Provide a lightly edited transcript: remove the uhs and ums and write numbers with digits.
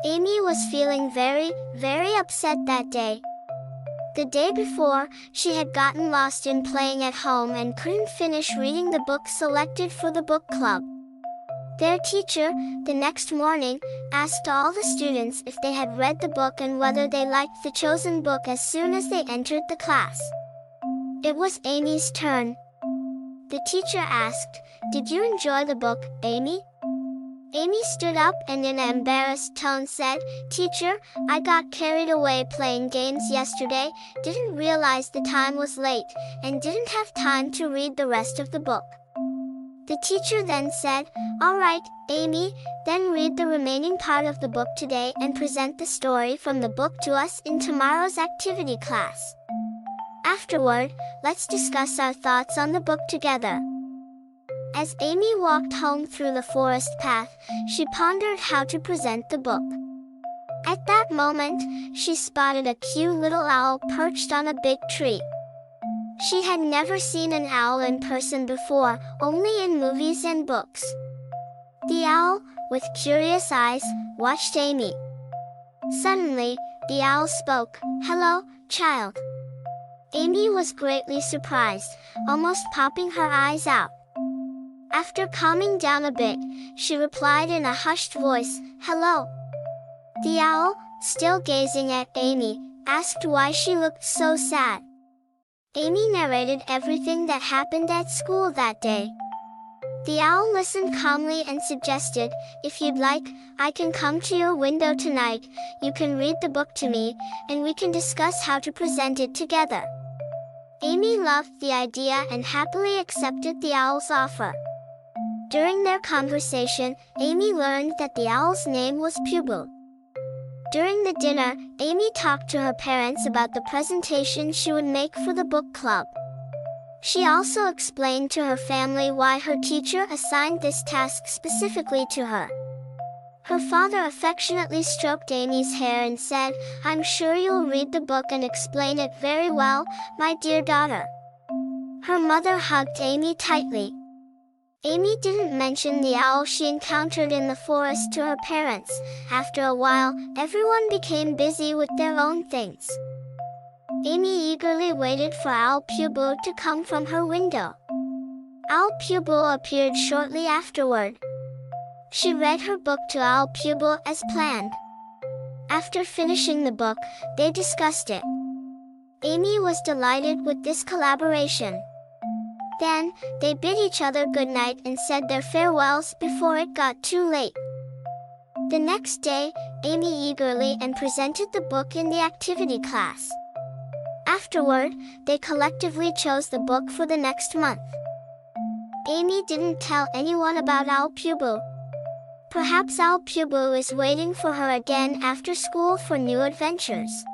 Amy was feeling very upset that day. The day before, she had gotten lost in playing at home and couldn't finish reading the book selected for the book club. Their teacher, the next morning, asked all the students if they had read the book and whether they liked the chosen book as soon as they entered the class. It was Amy's turn. The teacher asked, "Did you enjoy the book, Amy?" Amy stood up and in an embarrassed tone said, "Teacher, I got carried away playing games yesterday, didn't realize the time was late, and didn't have time to read the rest of the book." The teacher then said, "All right, Amy, then read the remaining part of the book today and present the story from the book to us in tomorrow's activity class. Afterward, let's discuss our thoughts on the book together." As Amy walked home through the forest path, she pondered how to present the book. At that moment, she spotted a cute little owl perched on a big tree. She had never seen an owl in person before, only in movies and books. The owl, with curious eyes, watched Amy. Suddenly, the owl spoke, "Hello, child." Amy was greatly surprised, almost popping her eyes out. After calming down a bit, she replied in a hushed voice, "Hello." The owl, still gazing at Amy, asked why she looked so sad. Amy narrated everything that happened at school that day. The owl listened calmly and suggested, "If you'd like, I can come to your window tonight, you can read the book to me, and we can discuss how to present it together." Amy loved the idea and happily accepted the owl's offer. During their conversation, Amy learned that the owl's name was Pubo. During the dinner, Amy talked to her parents about the presentation she would make for the book club. She also explained to her family why her teacher assigned this task specifically to her. Her father affectionately stroked Amy's hair and said, "I'm sure you'll read the book and explain it very well, my dear daughter." Her mother hugged Amy tightly. Amy didn't mention the owl she encountered in the forest to her parents. After a while, everyone became busy with their own things. Amy eagerly waited for Owl Pubo to come from her window. Owl Pubo appeared shortly afterward. She read her book to Owl Pubo as planned. After finishing the book, they discussed it. Amy was delighted with this collaboration. Then, they bid each other goodnight and said their farewells before it got too late. The next day, Amy eagerly and presented the book in the activity class. Afterward, they collectively chose the book for the next month. Amy didn't tell anyone about Owl Pubo. Perhaps Owl Pubo is waiting for her again after school for new adventures.